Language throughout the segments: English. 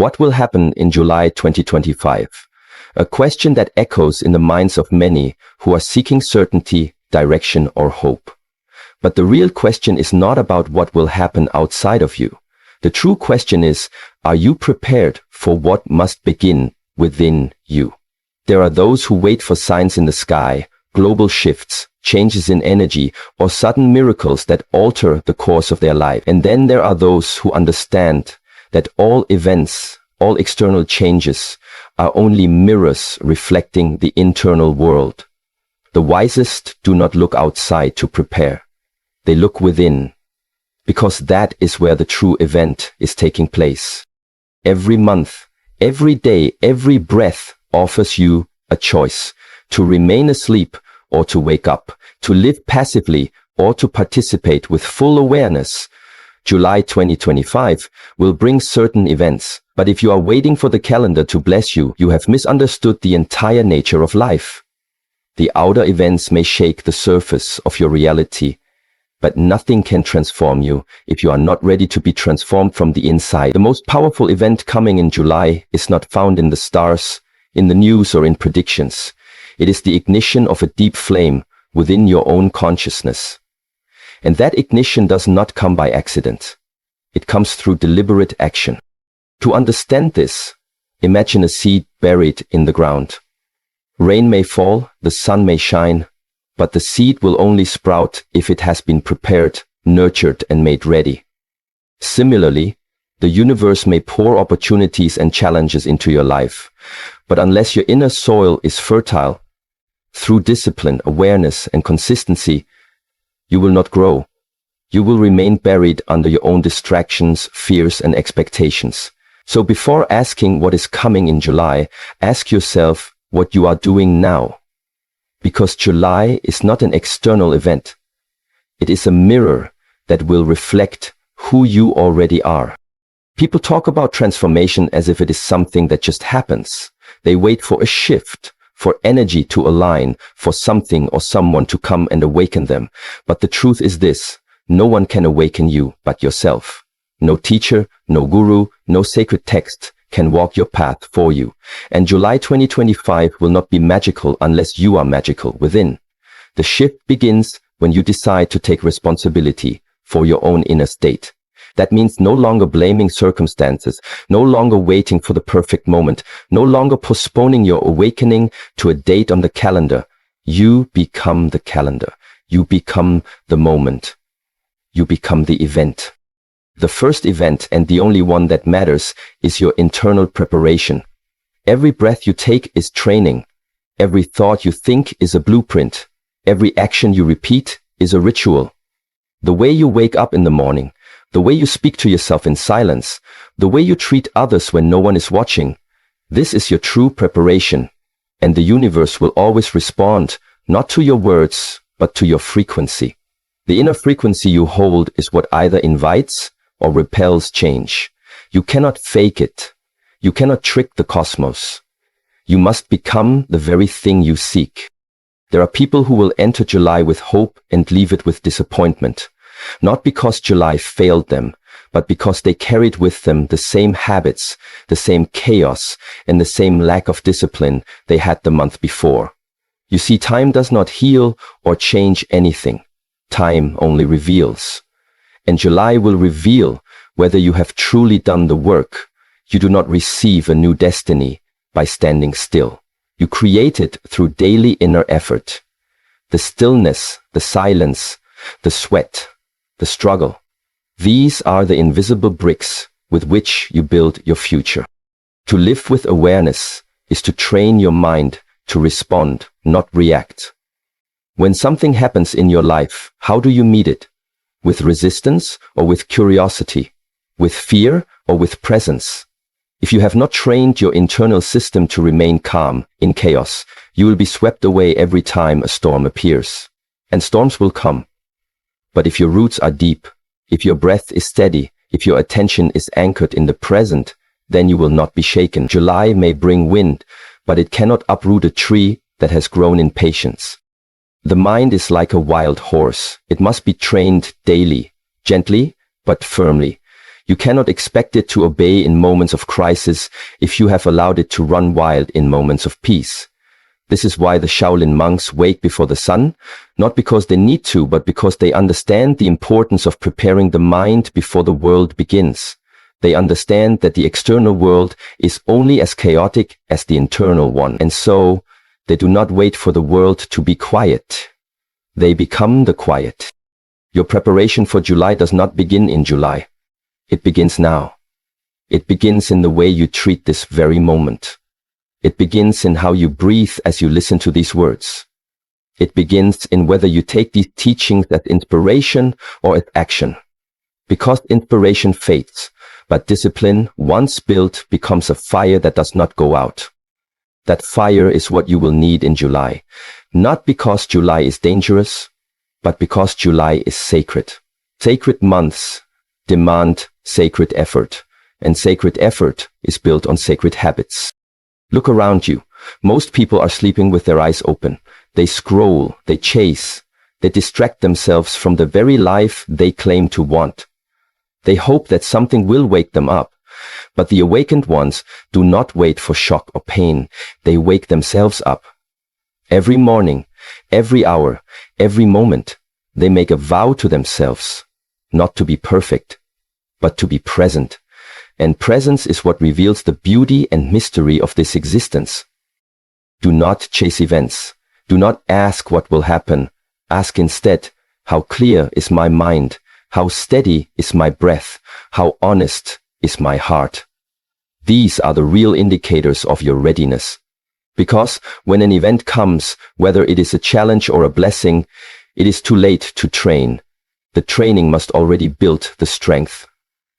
What will happen in July 2025? A question that echoes in the minds of many who are seeking certainty, direction, or hope. But the real question is not about what will happen outside of you. The true question is, are you prepared for what must begin within you? There are those who wait for signs in the sky, global shifts, changes in energy, or sudden miracles that alter the course of their life. And then there are those who understand that all events, all external changes are only mirrors reflecting the internal world. The wisest do not look outside to prepare. They look within, because that is where the true event is taking place. Every month, every day, every breath offers you a choice to remain asleep or to wake up, to live passively or to participate with full awareness. July 2025 will bring certain events, but if you are waiting for the calendar to bless you, you have misunderstood the entire nature of life. The outer events may shake the surface of your reality, but nothing can transform you if you are not ready to be transformed from the inside. The most powerful event coming in July is not found in the stars, in the news, or in predictions. It is the ignition of a deep flame within your own consciousness. And that ignition does not come by accident. It comes through deliberate action. To understand this, imagine a seed buried in the ground. Rain may fall, the sun may shine, but the seed will only sprout if it has been prepared, nurtured, and made ready. Similarly, the universe may pour opportunities and challenges into your life, but unless your inner soil is fertile, through discipline, awareness, and consistency, you will not grow. You will remain buried under your own distractions, fears, and expectations. So before asking what is coming in July, ask yourself what you are doing now. Because July is not an external event. It is a mirror that will reflect who you already are. People talk about transformation as if it is something that just happens. They wait for a shift, for energy to align, for something or someone to come and awaken them. But the truth is this: no one can awaken you but yourself. No teacher, no guru, no sacred text can walk your path for you. And July 2025 will not be magical unless you are magical within. The shift begins when you decide to take responsibility for your own inner state. That means no longer blaming circumstances, no longer waiting for the perfect moment, no longer postponing your awakening to a date on the calendar. You become the calendar. You become the moment. You become the event. The first event, and the only one that matters, is your internal preparation. Every breath you take is training. Every thought you think is a blueprint. Every action you repeat is a ritual. The way you wake up in the morning, the way you speak to yourself in silence, the way you treat others when no one is watching, this is your true preparation. And the universe will always respond, not to your words, but to your frequency. The inner frequency you hold is what either invites or repels change. You cannot fake it. You cannot trick the cosmos. You must become the very thing you seek. There are people who will enter July with hope and leave it with disappointment. Not because July failed them, but because they carried with them the same habits, the same chaos, and the same lack of discipline they had the month before. You see, time does not heal or change anything. Time only reveals. And July will reveal whether you have truly done the work. You do not receive a new destiny by standing still. You create it through daily inner effort. The stillness, the silence, the sweat, the struggle. These are the invisible bricks with which you build your future. To live with awareness is to train your mind to respond, not react. When something happens in your life, how do you meet it? With resistance or with curiosity? With fear or with presence? If you have not trained your internal system to remain calm in chaos, you will be swept away every time a storm appears. And storms will come. But if your roots are deep, if your breath is steady, if your attention is anchored in the present, then you will not be shaken. July may bring wind, but it cannot uproot a tree that has grown in patience. The mind is like a wild horse. It must be trained daily, gently but firmly. You cannot expect it to obey in moments of crisis if you have allowed it to run wild in moments of peace. This is why the Shaolin monks wake before the sun, not because they need to, but because they understand the importance of preparing the mind before the world begins. They understand that the external world is only as chaotic as the internal one, and so they do not wait for the world to be quiet. They become the quiet. Your preparation for July does not begin in July. It begins now. It begins in the way you treat this very moment. It begins in how you breathe as you listen to these words. It begins in whether you take these teachings as inspiration or as action. Because inspiration fades, but discipline, once built, becomes a fire that does not go out. That fire is what you will need in July, not because July is dangerous, but because July is sacred. Sacred months demand sacred effort, and sacred effort is built on sacred habits. Look around you. Most people are sleeping with their eyes open. They scroll, they chase, they distract themselves from the very life they claim to want. They hope that something will wake them up. But the awakened ones do not wait for shock or pain. They wake themselves up. Every morning, every hour, every moment, they make a vow to themselves, not to be perfect, but to be present. And presence is what reveals the beauty and mystery of this existence. Do not chase events. Do not ask what will happen. Ask instead, how clear is my mind? How steady is my breath? How honest is my heart? These are the real indicators of your readiness. Because when an event comes, whether it is a challenge or a blessing, it is too late to train. The training must already build the strength,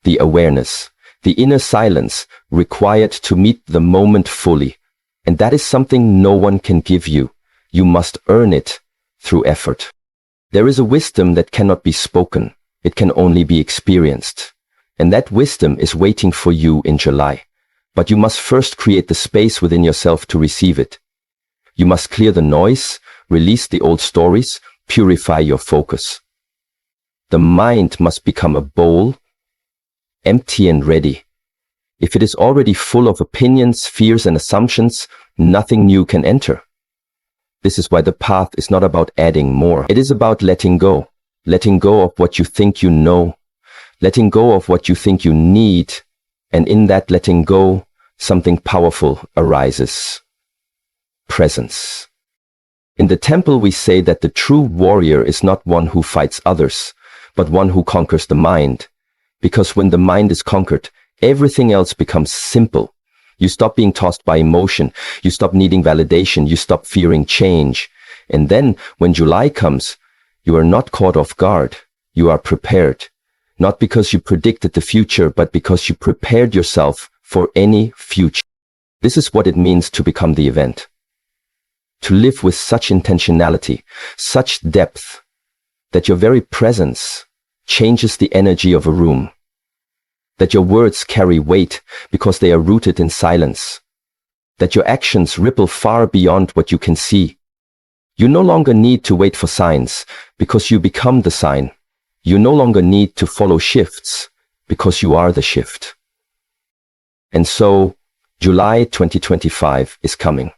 the awareness, the inner silence required to meet the moment fully. And that is something no one can give you. You must earn it through effort. There is a wisdom that cannot be spoken. It can only be experienced. And that wisdom is waiting for you in July. But you must first create the space within yourself to receive it. You must clear the noise, release the old stories, purify your focus. The mind must become a bowl, empty and ready. If it is already full of opinions, fears, and assumptions, nothing new can enter. This is why the path is not about adding more. It is about letting go of what you think you know, letting go of what you think you need, and in that letting go, something powerful arises. Presence. In the temple we say that the true warrior is not one who fights others, but one who conquers the mind. Because when the mind is conquered, everything else becomes simple. You stop being tossed by emotion. You stop needing validation. You stop fearing change. And then, when July comes, you are not caught off guard. You are prepared. Not because you predicted the future, but because you prepared yourself for any future. This is what it means to become the event. To live with such intentionality, such depth, that your very presence changes the energy of a room. That your words carry weight because they are rooted in silence. That your actions ripple far beyond what you can see. You no longer need to wait for signs because you become the sign. You no longer need to follow shifts because you are the shift. And so, July 2025 is coming.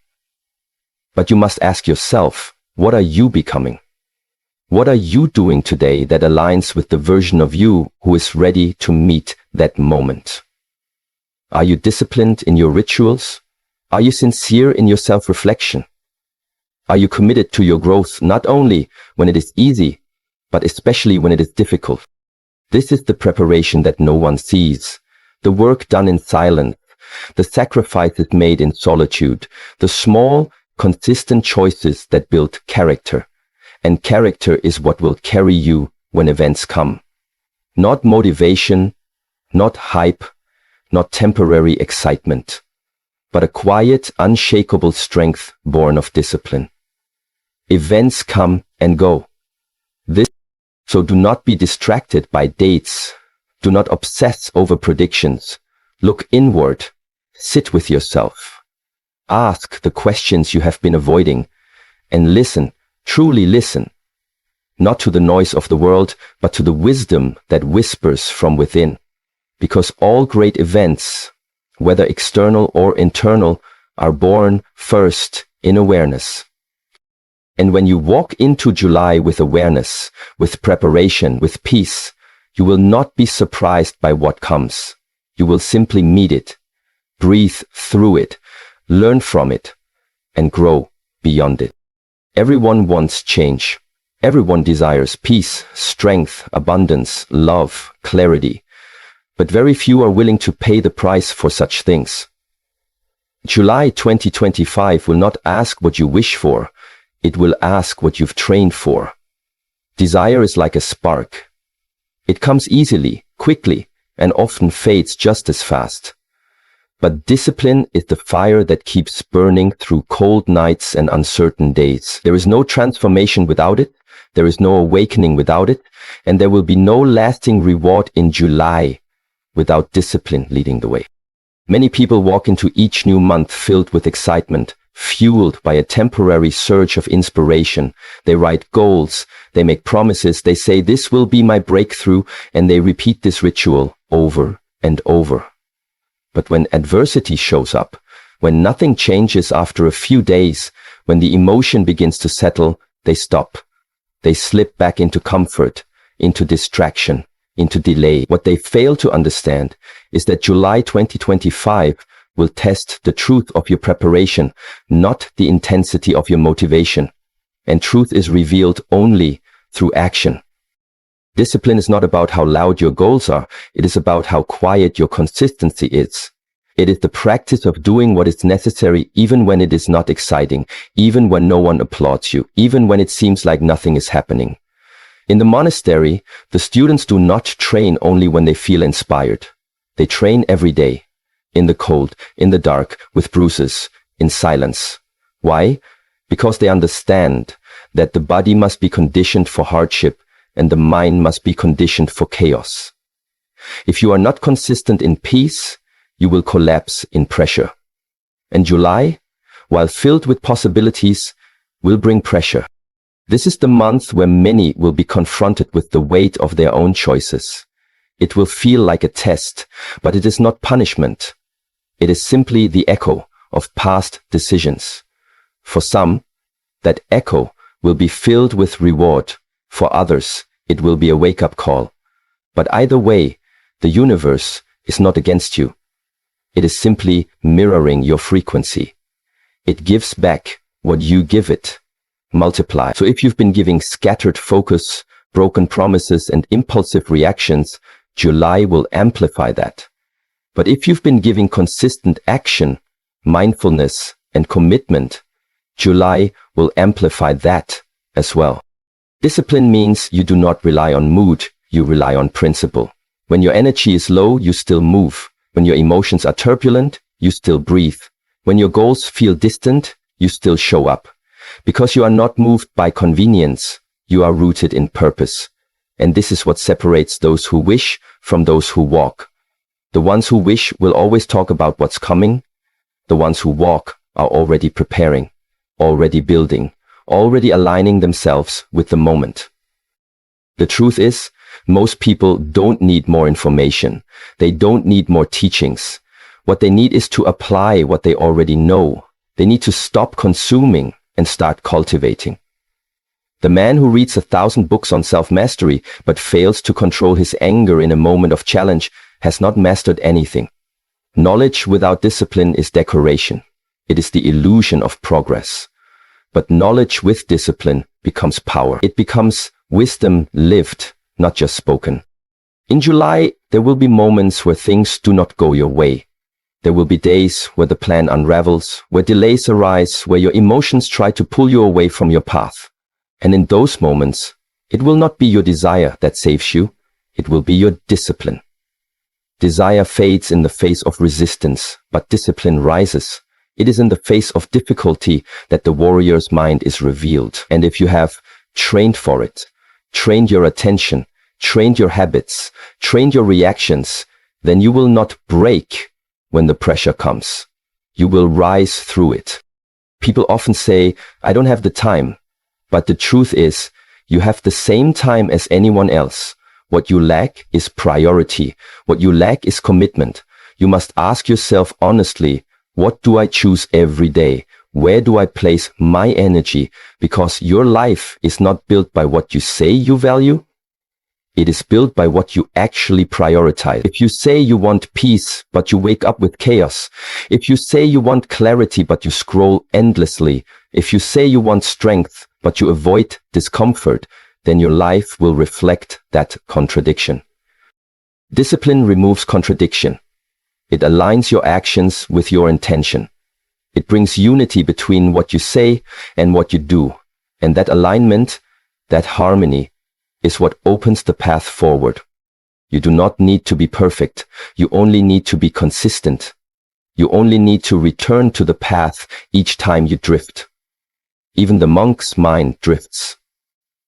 But you must ask yourself, what are you becoming? What are you doing today that aligns with the version of you who is ready to meet that moment? Are you disciplined in your rituals? Are you sincere in your self-reflection? Are you committed to your growth not only when it is easy, but especially when it is difficult? This is the preparation that no one sees, the work done in silence, the sacrifices made in solitude, the small, consistent choices that build character. And character is what will carry you when events come. Not motivation, not hype, not temporary excitement, but a quiet, unshakable strength born of discipline. Events come and go. So do not be distracted by dates. Do not obsess over predictions. Look inward. Sit with yourself. Ask the questions you have been avoiding and listen. Truly listen, not to the noise of the world, but to the wisdom that whispers from within. Because all great events, whether external or internal, are born first in awareness. And when you walk into July with awareness, with preparation, with peace, you will not be surprised by what comes. You will simply meet it, breathe through it, learn from it, and grow beyond it. Everyone wants change. Everyone desires peace, strength, abundance, love, clarity. But very few are willing to pay the price for such things. July 2025 will not ask what you wish for. It will ask what you've trained for. Desire is like a spark. It comes easily, quickly, and often fades just as fast. But discipline is the fire that keeps burning through cold nights and uncertain days. There is no transformation without it. There is no awakening without it. And there will be no lasting reward in July without discipline leading the way. Many people walk into each new month filled with excitement, fueled by a temporary surge of inspiration. They write goals, they make promises, they say this will be my breakthrough, and they repeat this ritual over and over. But when adversity shows up, when nothing changes after a few days, when the emotion begins to settle, they stop. They slip back into comfort, into distraction, into delay. What they fail to understand is that July 2025 will test the truth of your preparation, not the intensity of your motivation. And truth is revealed only through action. Discipline is not about how loud your goals are. It is about how quiet your consistency is. It is the practice of doing what is necessary even when it is not exciting, even when no one applauds you, even when it seems like nothing is happening. In the monastery, the students do not train only when they feel inspired. They train every day. In the cold, in the dark, with bruises, in silence. Why? Because they understand that the body must be conditioned for hardship and the mind must be conditioned for chaos. If you are not consistent in peace, you will collapse in pressure. And July, while filled with possibilities, will bring pressure. This is the month where many will be confronted with the weight of their own choices. It will feel like a test, but it is not punishment. It is simply the echo of past decisions. For some, that echo will be filled with reward. For others, it will be a wake-up call. But either way, the universe is not against you. It is simply mirroring your frequency. It gives back what you give it. Multiply. So if you've been giving scattered focus, broken promises, and impulsive reactions, July will amplify that. But if you've been giving consistent action, mindfulness, and commitment, July will amplify that as well. Discipline means you do not rely on mood, you rely on principle. When your energy is low, you still move. When your emotions are turbulent, you still breathe. When your goals feel distant, you still show up. Because you are not moved by convenience, you are rooted in purpose. And this is what separates those who wish from those who walk. The ones who wish will always talk about what's coming. The ones who walk are already preparing, already building, already aligning themselves with the moment. The truth is, most people don't need more information. They don't need more teachings. What they need is to apply what they already know. They need to stop consuming and start cultivating. The man who reads 1,000 books on self-mastery but fails to control his anger in a moment of challenge has not mastered anything. Knowledge without discipline is decoration. It is the illusion of progress. But knowledge with discipline becomes power. It becomes wisdom lived, not just spoken. In July, there will be moments where things do not go your way. There will be days where the plan unravels, where delays arise, where your emotions try to pull you away from your path. And in those moments, it will not be your desire that saves you. It will be your discipline. Desire fades in the face of resistance, but discipline rises. It is in the face of difficulty that the warrior's mind is revealed. And if you have trained for it, trained your attention, trained your habits, trained your reactions, then you will not break when the pressure comes. You will rise through it. People often say, I don't have the time. But the truth is, you have the same time as anyone else. What you lack is priority. What you lack is commitment. You must ask yourself honestly, what do I choose every day? Where do I place my energy? Because your life is not built by what you say you value. It is built by what you actually prioritize. If you say you want peace, but you wake up with chaos. If you say you want clarity, but you scroll endlessly. If you say you want strength, but you avoid discomfort, then your life will reflect that contradiction. Discipline removes contradiction. It aligns your actions with your intention. It brings unity between what you say and what you do. And that alignment, that harmony, is what opens the path forward. You do not need to be perfect. You only need to be consistent. You only need to return to the path each time you drift. Even the monk's mind drifts,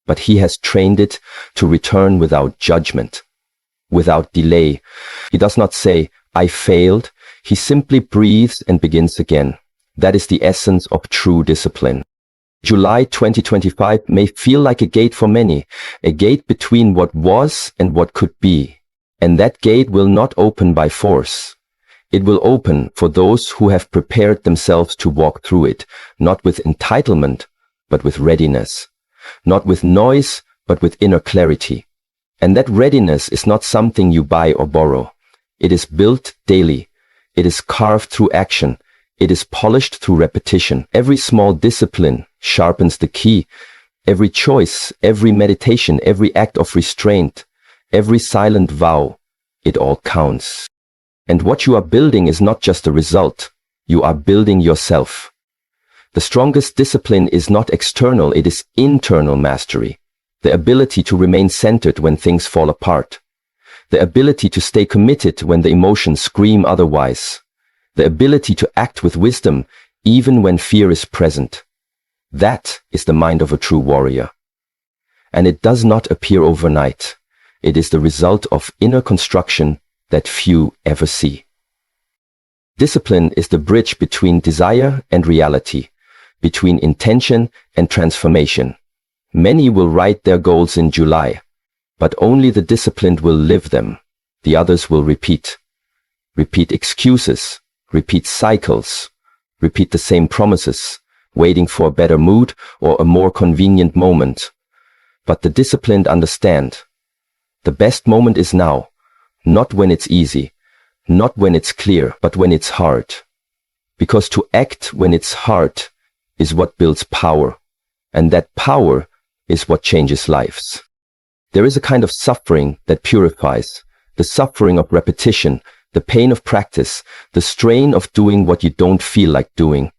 but he has trained it to return without judgment, without delay. He does not say, I failed. He simply breathes and begins again. That is the essence of true discipline. July 2025 may feel like a gate for many, a gate between what was and what could be. And that gate will not open by force. It will open for those who have prepared themselves to walk through it, not with entitlement, but with readiness. Not with noise, but with inner clarity. And that readiness is not something you buy or borrow. It is built daily. It is carved through action. It is polished through repetition. Every small discipline sharpens the key. Every choice, every meditation, every act of restraint, every silent vow, it all counts. And what you are building is not just a result. You are building yourself. The strongest discipline is not external, it is internal mastery. The ability to remain centered when things fall apart. The ability to stay committed when the emotions scream otherwise. The ability to act with wisdom even when fear is present. That is the mind of a true warrior. And it does not appear overnight. It is the result of inner construction that few ever see. Discipline is the bridge between desire and reality, between intention and transformation. Many will write their goals in July, but only the disciplined will live them. The others will repeat. Repeat excuses, repeat cycles, repeat the same promises, waiting for a better mood or a more convenient moment. But the disciplined understand. The best moment is now, not when it's easy, not when it's clear, but when it's hard. Because to act when it's hard is what builds power, and that power is what changes lives. There is a kind of suffering that purifies, the suffering of repetition, the pain of practice, the strain of doing what you don't feel like doing,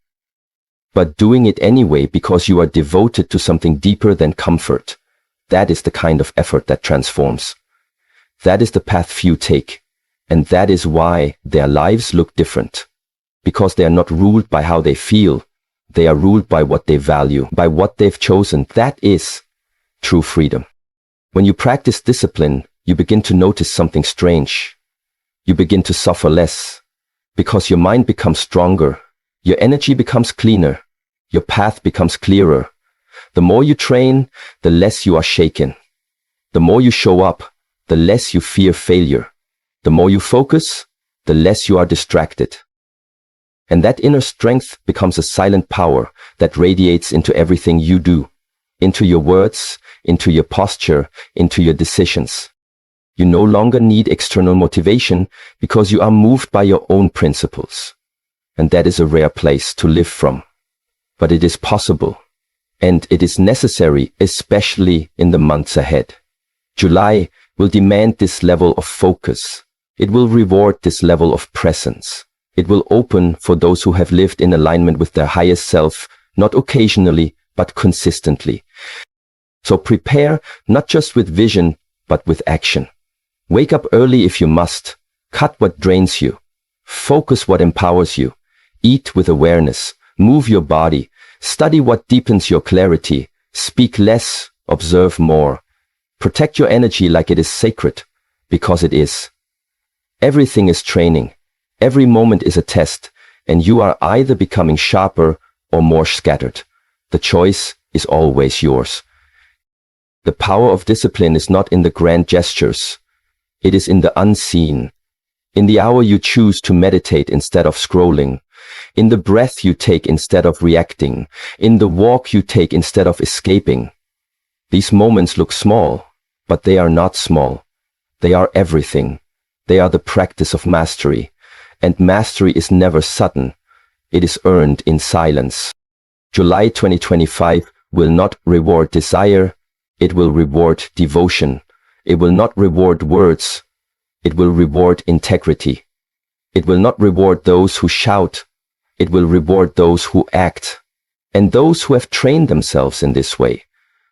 but doing it anyway because you are devoted to something deeper than comfort. That is the kind of effort that transforms. That is the path few take, and that is why their lives look different. Because they are not ruled by how they feel, they are ruled by what they value, by what they've chosen. That is true freedom. When you practice discipline, you begin to notice something strange. You begin to suffer less, because your mind becomes stronger, your energy becomes cleaner, your path becomes clearer. The more you train, the less you are shaken. The more you show up, the less you fear failure. The more you focus, the less you are distracted. And that inner strength becomes a silent power that radiates into everything you do, into your words, into your posture, into your decisions. You no longer need external motivation because you are moved by your own principles. And that is a rare place to live from. But it is possible. And it is necessary, especially in the months ahead. July will demand this level of focus. It will reward this level of presence. It will open for those who have lived in alignment with their highest self, not occasionally, but consistently. So prepare not just with vision, but with action. Wake up early if you must. Cut what drains you. Focus what empowers you. Eat with awareness. Move your body. Study what deepens your clarity. Speak less. Observe more. Protect your energy like it is sacred, because it is. Everything is training. Every moment is a test, and you are either becoming sharper or more scattered. The choice is always yours. The power of discipline is not in the grand gestures. It is in the unseen. In the hour you choose to meditate instead of scrolling. In the breath you take instead of reacting. In the walk you take instead of escaping. These moments look small, but they are not small. They are everything. They are the practice of mastery. And mastery is never sudden. It is earned in silence. July 2025 will not reward desire. It will reward devotion. It will not reward words. It will reward integrity. It will not reward those who shout. It will reward those who act. And those who have trained themselves in this way,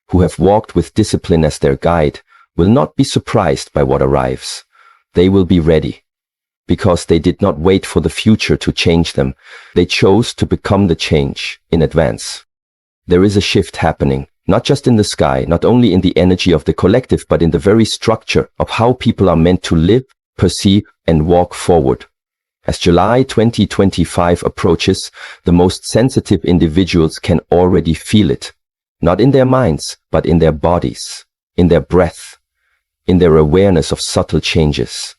who have walked with discipline as their guide, will not be surprised by what arrives. They will be ready, because they did not wait for the future to change them. They chose to become the change in advance. There is a shift happening, not just in the sky, not only in the energy of the collective, but in the very structure of how people are meant to live, perceive, and walk forward. As July 2025 approaches, the most sensitive individuals can already feel it, not in their minds, but in their bodies, in their breath, in their awareness of subtle changes.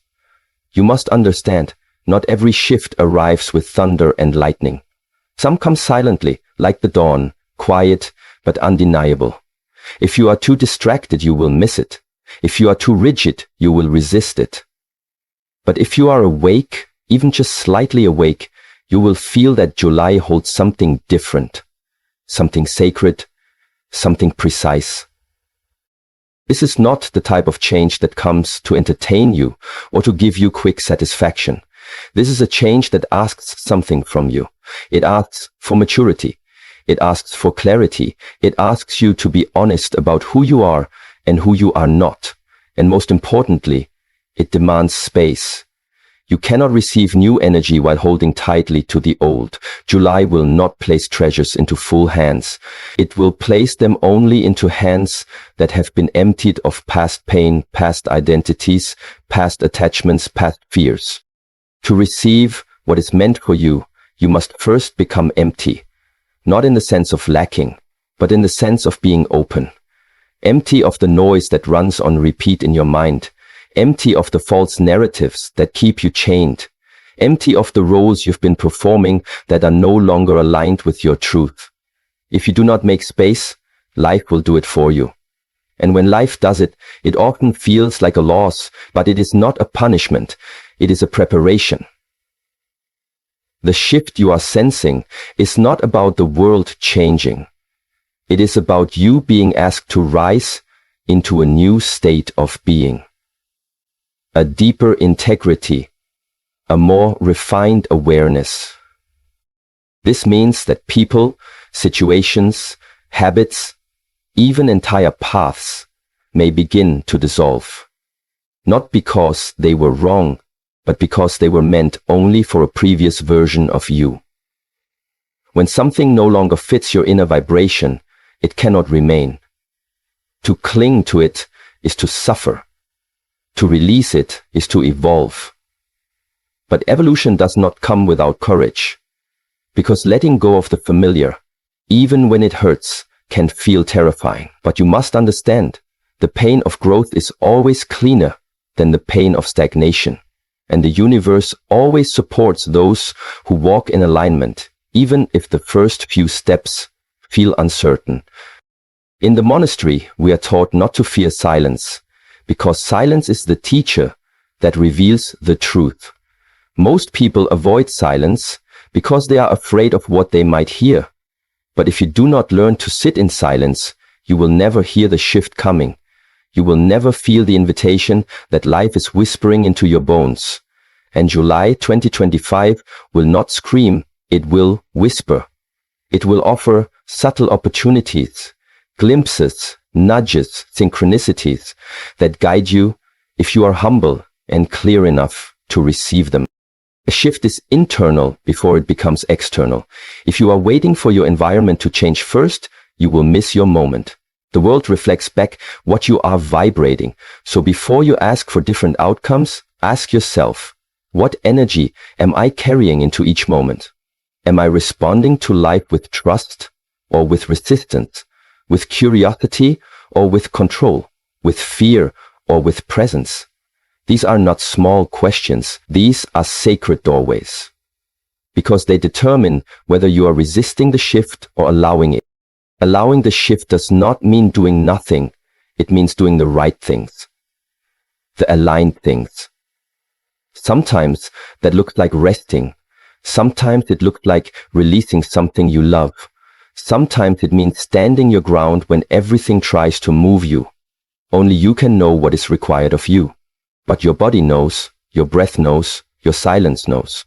You must understand, not every shift arrives with thunder and lightning. Some come silently, like the dawn, quiet but undeniable. If you are too distracted, you will miss it. If you are too rigid, you will resist it. But if you are awake, even just slightly awake, you will feel that July holds something different, something sacred, something precise. This is not the type of change that comes to entertain you or to give you quick satisfaction. This is a change that asks something from you. It asks for maturity. It asks for clarity. It asks you to be honest about who you are and who you are not. And most importantly, it demands space. You cannot receive new energy while holding tightly to the old. July will not place treasures into full hands. It will place them only into hands that have been emptied of past pain, past identities, past attachments, past fears. To receive what is meant for you, you must first become empty. Not in the sense of lacking, but in the sense of being open. Empty of the noise that runs on repeat in your mind. Empty of the false narratives that keep you chained. Empty of the roles you've been performing that are no longer aligned with your truth. If you do not make space, life will do it for you. And when life does it, it often feels like a loss, but it is not a punishment. It is a preparation. The shift you are sensing is not about the world changing. It is about you being asked to rise into a new state of being. A deeper integrity, a more refined awareness. This means that people, situations, habits, even entire paths may begin to dissolve. Not because they were wrong, but because they were meant only for a previous version of you. When something no longer fits your inner vibration, it cannot remain. To cling to it is to suffer. To release it is to evolve. But evolution does not come without courage, because letting go of the familiar, even when it hurts, can feel terrifying. But you must understand, the pain of growth is always cleaner than the pain of stagnation. And the universe always supports those who walk in alignment, even if the first few steps feel uncertain. In the monastery, we are taught not to fear silence, because silence is the teacher that reveals the truth. Most people avoid silence because they are afraid of what they might hear. But if you do not learn to sit in silence, you will never hear the shift coming. You will never feel the invitation that life is whispering into your bones. And July 2025 will not scream, it will whisper. It will offer subtle opportunities, glimpses, nudges, synchronicities that guide you if you are humble and clear enough to receive them. A shift is internal before it becomes external. If you are waiting for your environment to change first, you will miss your moment. The world reflects back what you are vibrating. So before you ask for different outcomes, ask yourself, what energy am I carrying into each moment? Am I responding to life with trust or with resistance, with curiosity or with control, with fear or with presence? These are not small questions. These are sacred doorways, because they determine whether you are resisting the shift or allowing it. Allowing the shift does not mean doing nothing. It means doing the right things, the aligned things. Sometimes that looks like resting. Sometimes it looks like releasing something you love. Sometimes it means standing your ground when everything tries to move you. Only you can know what is required of you. But your body knows, your breath knows, your silence knows.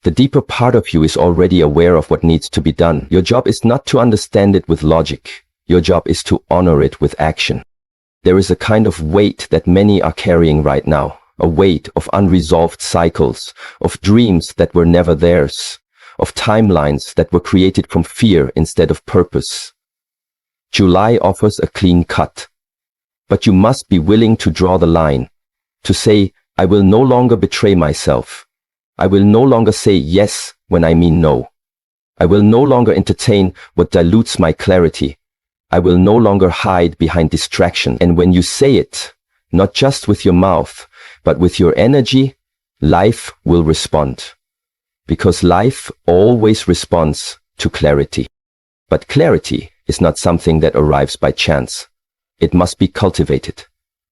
The deeper part of you is already aware of what needs to be done. Your job is not to understand it with logic. Your job is to honor it with action. There is a kind of weight that many are carrying right now. A weight of unresolved cycles, of dreams that were never theirs, of timelines that were created from fear instead of purpose. July offers a clean cut. But you must be willing to draw the line, to say, I will no longer betray myself. I will no longer say yes when I mean no. I will no longer entertain what dilutes my clarity. I will no longer hide behind distraction. And when you say it, not just with your mouth, but with your energy, life will respond. Because life always responds to clarity. But clarity is not something that arrives by chance. It must be cultivated.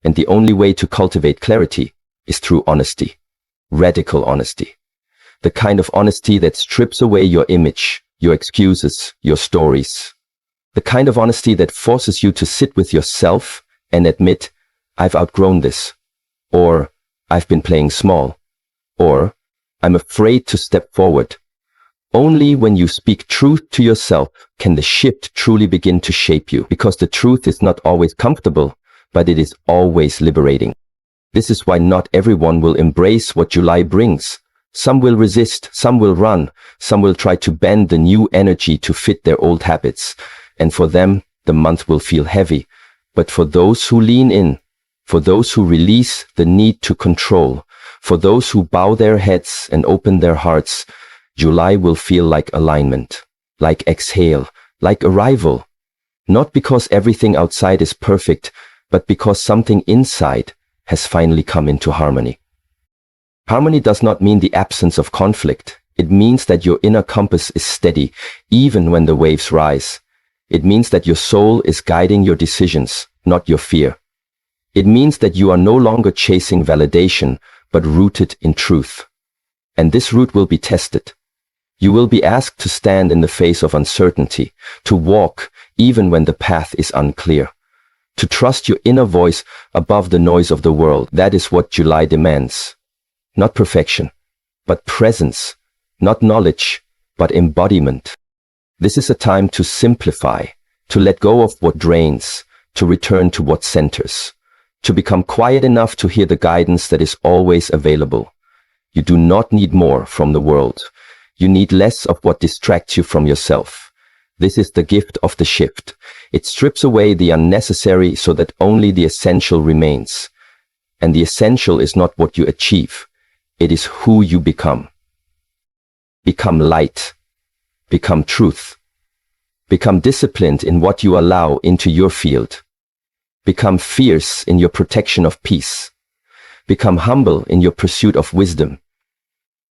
And the only way to cultivate clarity is through honesty. Radical honesty. The kind of honesty that strips away your image, your excuses, your stories. The kind of honesty that forces you to sit with yourself and admit, I've outgrown this. Or, I've been playing small. Or, I'm afraid to step forward. Only when you speak truth to yourself can the shift truly begin to shape you, because the truth is not always comfortable, but it is always liberating. This is why not everyone will embrace what July brings. Some will resist, some will run, some will try to bend the new energy to fit their old habits. And for them, the month will feel heavy. But for those who lean in, for those who release the need to control, for those who bow their heads and open their hearts, July will feel like alignment, like exhale, like arrival. Not because everything outside is perfect, but because something inside has finally come into harmony. Harmony does not mean the absence of conflict. It means that your inner compass is steady, even when the waves rise. It means that your soul is guiding your decisions, not your fear. It means that you are no longer chasing validation, but rooted in truth. And this root will be tested. You will be asked to stand in the face of uncertainty, to walk even when the path is unclear, to trust your inner voice above the noise of the world. That is what July demands. Not perfection, but presence. Not knowledge, but embodiment. This is a time to simplify, to let go of what drains, to return to what centers, to become quiet enough to hear the guidance that is always available. You do not need more from the world. You need less of what distracts you from yourself. This is the gift of the shift. It strips away the unnecessary so that only the essential remains. And the essential is not what you achieve. It is who you become. Become light. Become truth. Become disciplined in what you allow into your field. Become fierce in your protection of peace. Become humble in your pursuit of wisdom.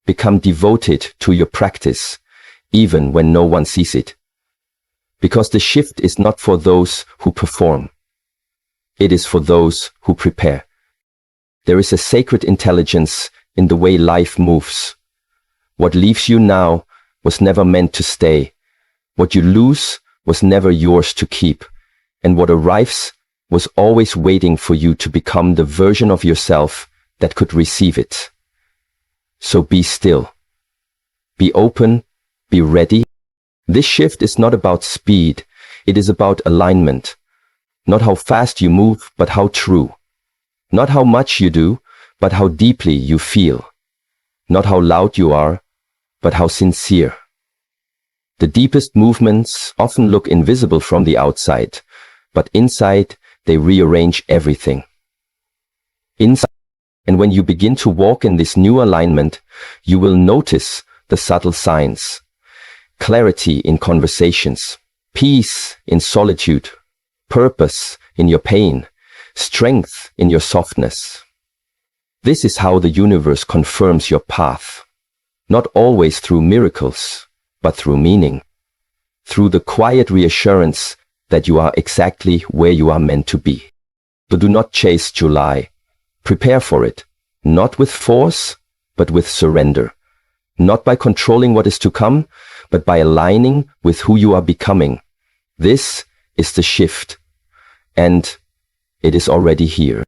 Become devoted to your practice, even when no one sees it. Because the shift is not for those who perform. It is for those who prepare. There is a sacred intelligence in the way life moves. What leaves you now was never meant to stay. What you lose was never yours to keep. And what arrives was always waiting for you to become the version of yourself that could receive it. So be still. Be open. Be ready. This shift is not about speed. It is about alignment. Not how fast you move, but how true. Not how much you do, but how deeply you feel. Not how loud you are, but how sincere. The deepest movements often look invisible from the outside, but inside they rearrange everything. Inside, and when you begin to walk in this new alignment, you will notice the subtle signs. Clarity in conversations, peace in solitude, purpose in your pain, strength in your softness. This is how the universe confirms your path, not always through miracles, but through meaning, through the quiet reassurance that you are exactly where you are meant to be. So do not chase July. Prepare for it, not with force, but with surrender. Not by controlling what is to come, but by aligning with who you are becoming. This is the shift, and it is already here.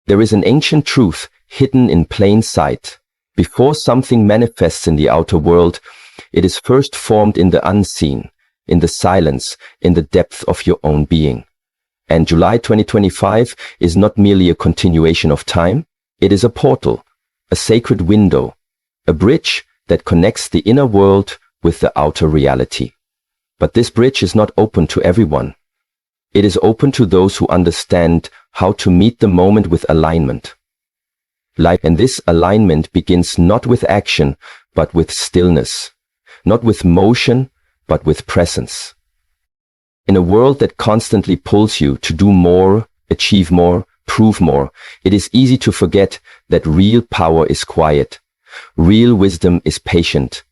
There is an ancient truth hidden in plain sight. Before something manifests in the outer world, it is first formed in the unseen, in the silence, in the depth of your own being. And July 2025 is not merely a continuation of time, it is a portal, a sacred window, a bridge that connects the inner world with the outer reality. But this bridge is not open to everyone. It is open to those who understand how to meet the moment with alignment. And this alignment begins not with action, but with stillness, not with motion, but with presence. In a world that constantly pulls you to do more, achieve more, prove more, it is easy to forget that real power is quiet. Real wisdom is patient.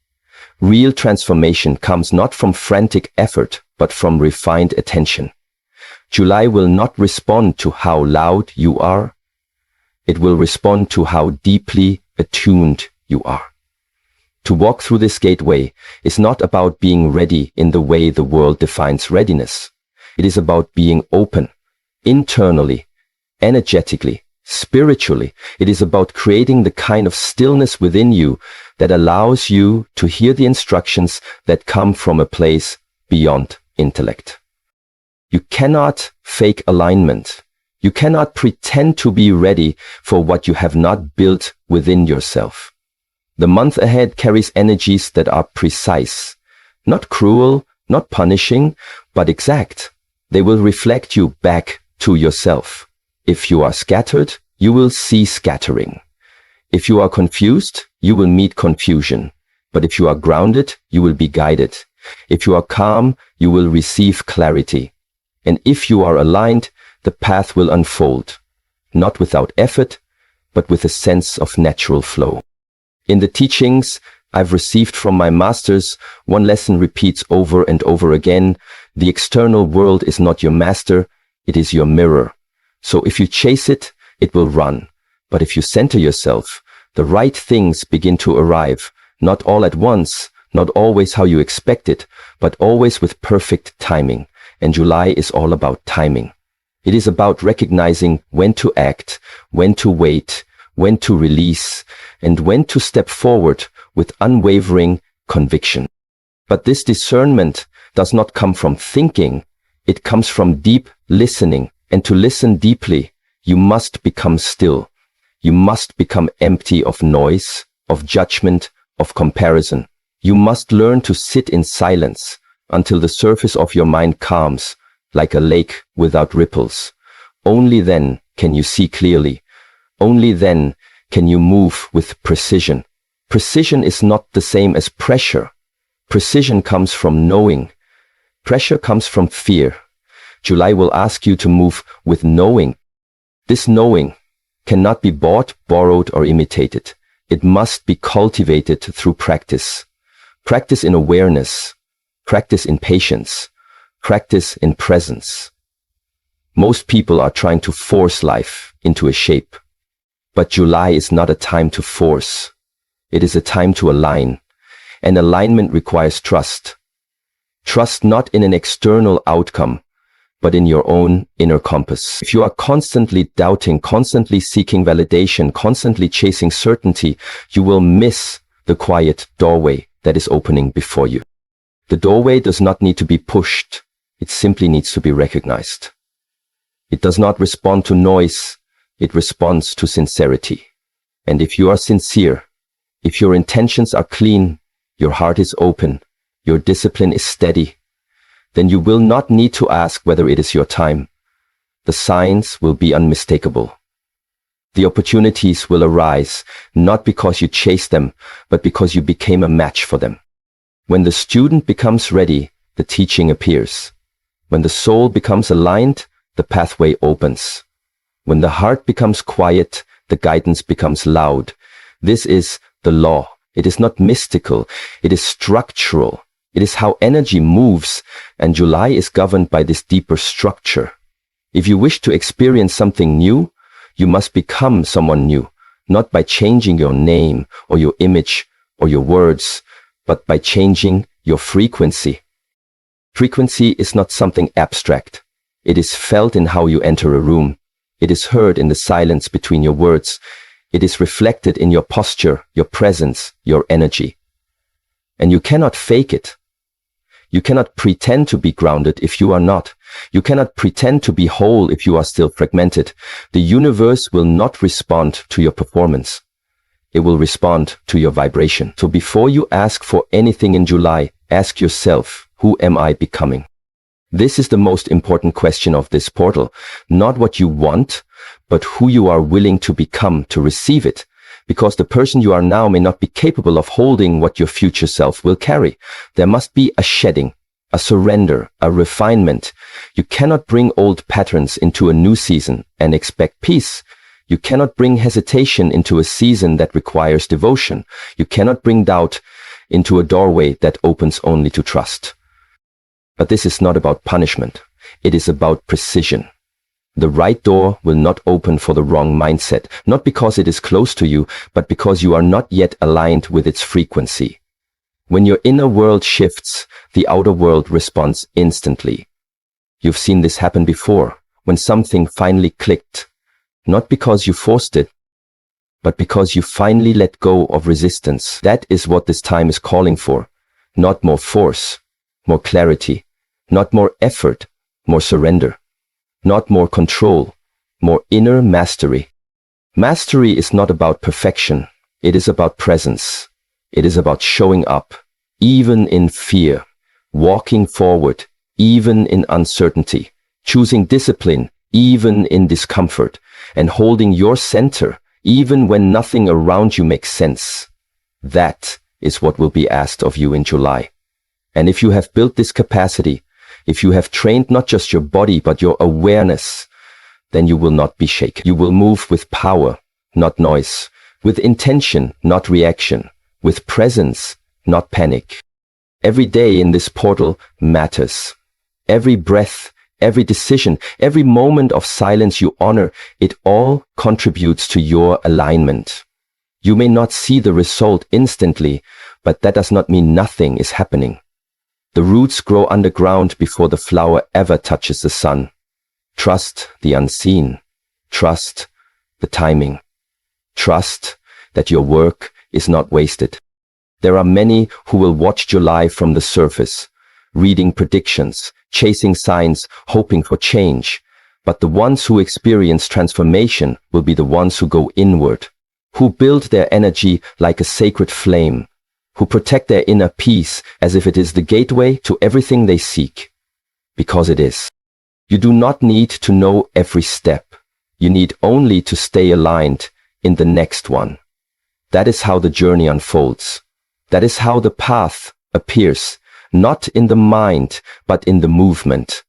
Real transformation comes not from frantic effort, but from refined attention. July will not respond to how loud you are. It will respond to how deeply attuned you are. To walk through this gateway is not about being ready in the way the world defines readiness. It is about being open, internally, energetically, spiritually. It is about creating the kind of stillness within you that allows you to hear the instructions that come from a place beyond intellect. You cannot fake alignment. You cannot pretend to be ready for what you have not built within yourself. The month ahead carries energies that are precise, not cruel, not punishing, but exact. They will reflect you back to yourself. If you are scattered, you will see scattering. If you are confused, you will meet confusion. But if you are grounded, you will be guided. If you are calm, you will receive clarity. And if you are aligned, the path will unfold, not without effort, but with a sense of natural flow. In the teachings I've received from my masters, one lesson repeats over and over again: the external world is not your master, it is your mirror. So if you chase it, it will run. But if you center yourself, the right things begin to arrive, not all at once, not always how you expect it, but always with perfect timing. And July is all about timing. It is about recognizing when to act, when to wait, when to release, and when to step forward with unwavering conviction. But this discernment does not come from thinking. It comes from deep listening. And to listen deeply, you must become still. You must become empty of noise, of judgment, of comparison. You must learn to sit in silence until the surface of your mind calms, like a lake without ripples. Only then can you see clearly. Only then can you move with precision. Precision is not the same as pressure. Precision comes from knowing. Pressure comes from fear. July will ask you to move with knowing. This knowing cannot be bought, borrowed, or imitated. It must be cultivated through practice. Practice in awareness. Practice in patience. Practice in presence. Most people are trying to force life into a shape. But July is not a time to force. It is a time to align. And alignment requires trust. Trust not in an external outcome, but in your own inner compass. If you are constantly doubting, constantly seeking validation, constantly chasing certainty, you will miss the quiet doorway that is opening before you. The doorway does not need to be pushed. It simply needs to be recognized. It does not respond to noise. It responds to sincerity. And if you are sincere, if your intentions are clean, your heart is open, your discipline is steady, then you will not need to ask whether it is your time. The signs will be unmistakable. The opportunities will arise, not because you chased them, but because you became a match for them. When the student becomes ready, the teaching appears. When the soul becomes aligned, the pathway opens. When the heart becomes quiet, the guidance becomes loud. This is the law. It is not mystical. It is structural. It is how energy moves, and July is governed by this deeper structure. If you wish to experience something new, you must become someone new, not by changing your name or your image or your words, but by changing your frequency. Frequency is not something abstract. It is felt in how you enter a room. It is heard in the silence between your words. It is reflected in your posture, your presence, your energy. And you cannot fake it. You cannot pretend to be grounded if you are not. You cannot pretend to be whole if you are still fragmented. The universe will not respond to your performance. It will respond to your vibration. So before you ask for anything in July, ask yourself, who am I becoming? This is the most important question of this portal. Not what you want, but who you are willing to become to receive it. Because the person you are now may not be capable of holding what your future self will carry. There must be a shedding, a surrender, a refinement. You cannot bring old patterns into a new season and expect peace. You cannot bring hesitation into a season that requires devotion. You cannot bring doubt into a doorway that opens only to trust. But this is not about punishment. It is about precision. The right door will not open for the wrong mindset, not because it is close to you, but because you are not yet aligned with its frequency. When your inner world shifts, the outer world responds instantly. You've seen this happen before, when something finally clicked, not because you forced it, but because you finally let go of resistance. That is what this time is calling for. Not more force, more clarity, not more effort, more surrender. Not more control, more inner mastery. Mastery is not about perfection. It is about presence. It is about showing up, even in fear, walking forward, even in uncertainty, choosing discipline, even in discomfort, and holding your center, even when nothing around you makes sense. That is what will be asked of you in July. And if you have built this capacity, if you have trained not just your body, but your awareness, then you will not be shaken. You will move with power, not noise, with intention, not reaction, with presence, not panic. Every day in this portal matters. Every breath, every decision, every moment of silence you honor, it all contributes to your alignment. You may not see the result instantly, but that does not mean nothing is happening. The roots grow underground before the flower ever touches the sun. Trust the unseen. Trust the timing. Trust that your work is not wasted. There are many who will watch July from the surface, reading predictions, chasing signs, hoping for change. But the ones who experience transformation will be the ones who go inward, who build their energy like a sacred flame, who protect their inner peace as if it is the gateway to everything they seek. Because it is. You do not need to know every step. You need only to stay aligned in the next one. That is how the journey unfolds. That is how the path appears, not in the mind, but in the movement.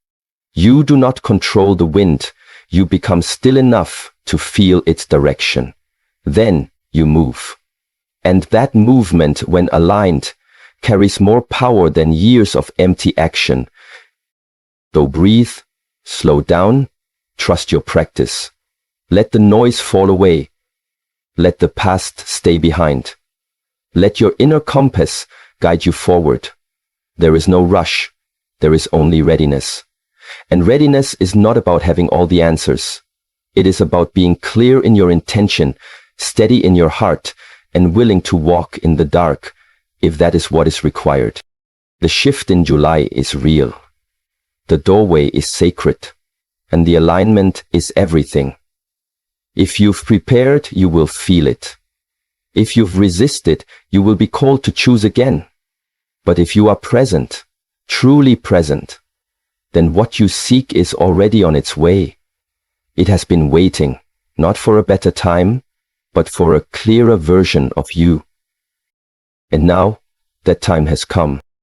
You do not control the wind. You become still enough to feel its direction. Then you move. And that movement, when aligned, carries more power than years of empty action. So breathe, slow down, trust your practice. Let the noise fall away. Let the past stay behind. Let your inner compass guide you forward. There is no rush. There is only readiness. And readiness is not about having all the answers. It is about being clear in your intention, steady in your heart, and willing to walk in the dark, if that is what is required. The shift in July is real. The doorway is sacred, and the alignment is everything. If you've prepared, you will feel it. If you've resisted, you will be called to choose again. But if you are present, truly present, then what you seek is already on its way. It has been waiting, not for a better time, but for a clearer version of you. And now, that time has come.